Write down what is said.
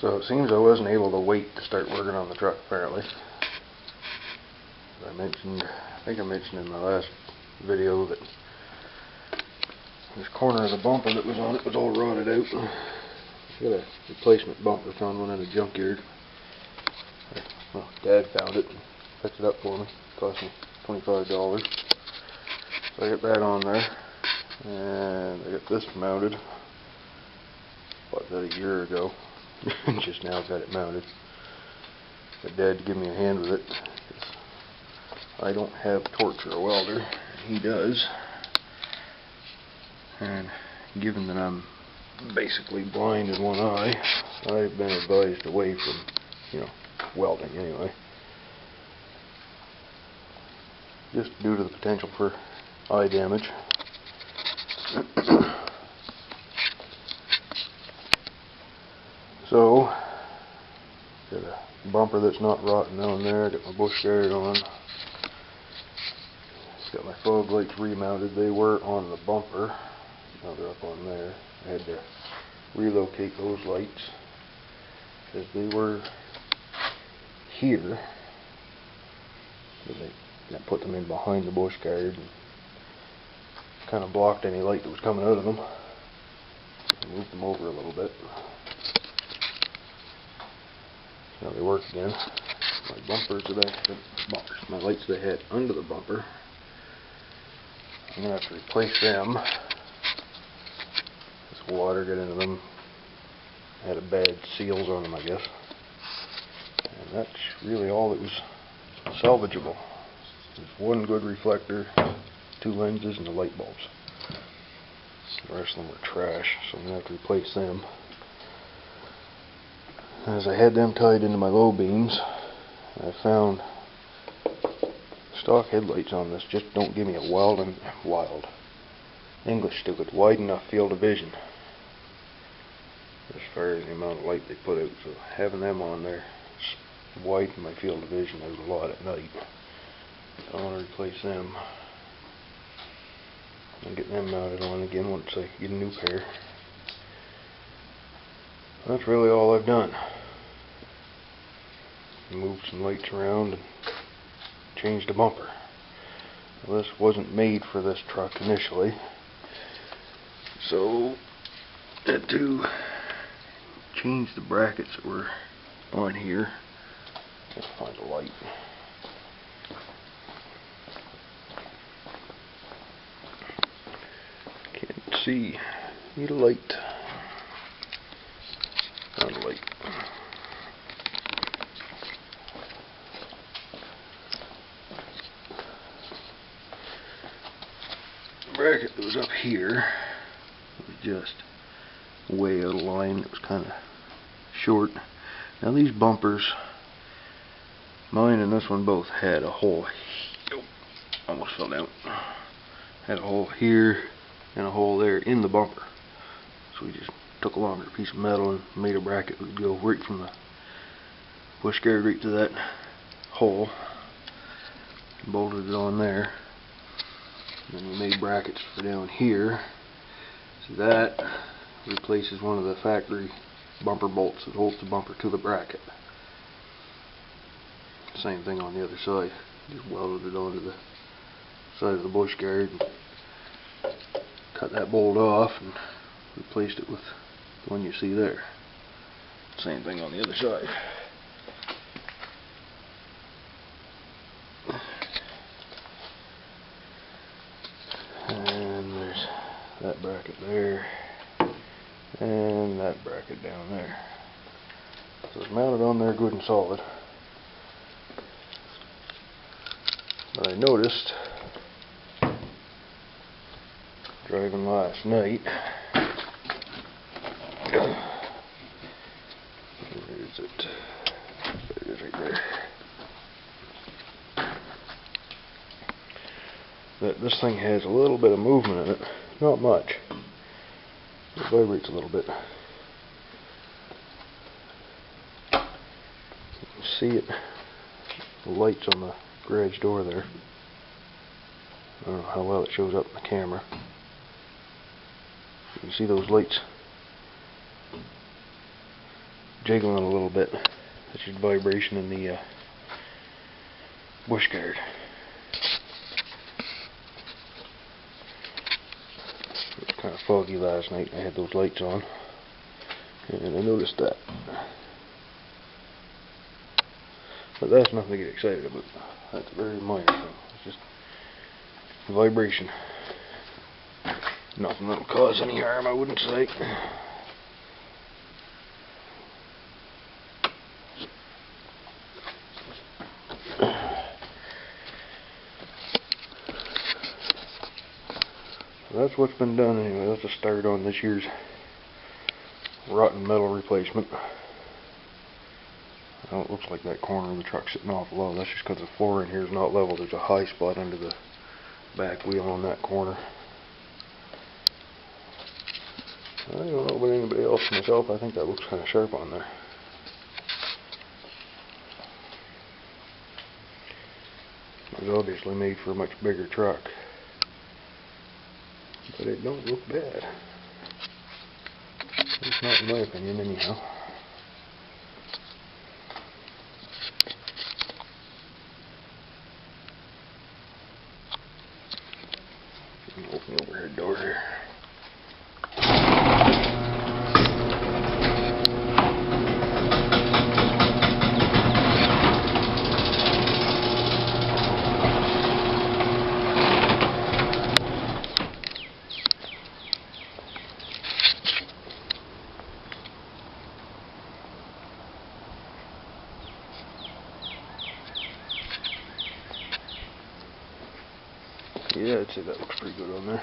So it seems I wasn't able to wait to start working on the truck apparently. I think I mentioned in my last video that this corner of the bumper that was on it was all rotted out. I got a replacement bumper, found one in a junkyard. Well, Dad found it and picked it up for me. It cost me $25. So I got that on there. And I got this mounted. Bought that a year ago. Just now got it mounted. Got Dad to give me a hand with it. I don't have a torch or a welder. He does. And given that I'm basically blind in one eye, I've been advised away from, welding anyway. Just due to the potential for eye damage. So, got a bumper that's not rotten down there, got my bush guard on. Got my fog lights remounted. They were on the bumper. Now they're up on there. I had to relocate those lights because they were here. I put them in behind the bush guard and kind of blocked any light that was coming out of them. I moved them over a little bit. Now they work again. My bumpers that I had, my lights that I had under the bumper, I'm going to have to replace them. This water got into them. Had a bad seals on them, I guess. And that's really all that was salvageable. There's one good reflector, 2 lenses, and the light bulbs. The rest of them were trash, so I'm going to have to replace them. As I had them tied into my low beams, I found stock headlights on this just don't give me a wild English stupid wide enough field of vision as far as the amount of light they put out. So having them on there widened my field of vision out a lot at night. So I want to replace them and get them mounted on again once I get a new pair. That's really all I've done. Moved some lights around and changed the bumper. Well, this wasn't made for this truck initially, so I had to change the brackets that were on here. Let's find a light. Can't see. Need a light. Found a light. Bracket that was up here was just way out of line. It was kind of short. Now these bumpers, mine and this one both had a hole. Almost fell down. Had a hole here and a hole there in the bumper. So we just took a longer piece of metal and made a bracket that would go right from the bush guard right to that hole. Bolted it on there. Then we made brackets for down here. So that replaces one of the factory bumper bolts that holds the bumper to the bracket. Same thing on the other side. Just welded it onto the side of the bush guard and cut that bolt off and replaced it with the one you see there. Same thing on the other side. And there's that bracket there, and that bracket down there. So it's mounted on there good and solid. But I noticed, driving last night, where is it? There it is right there. That this thing has a little bit of movement in it, not much. It vibrates a little bit. You can see it, the lights on the garage door there. I don't know how well it shows up in the camera. You can see those lights jiggling a little bit. That's just vibration in the bush guard. It was kind of foggy last night. I had those lights on, and I noticed that. But that's nothing to get excited about. That's a very minor thing. It's just vibration. Nothing that'll cause any harm, I wouldn't say. So that's what's been done anyway. That's a start on this year's rotten metal replacement. Now it looks like that corner of the truck's sitting off low. That's just because the floor in here is not level. There's a high spot under the back wheel on that corner. I don't know about anybody else. Myself, I think that looks kind of sharp on there. It was obviously made for a much bigger truck, but it don't look bad. It's not in my opinion, anyhow. Open the overhead door here. Yeah, I'd say that looks pretty good on there.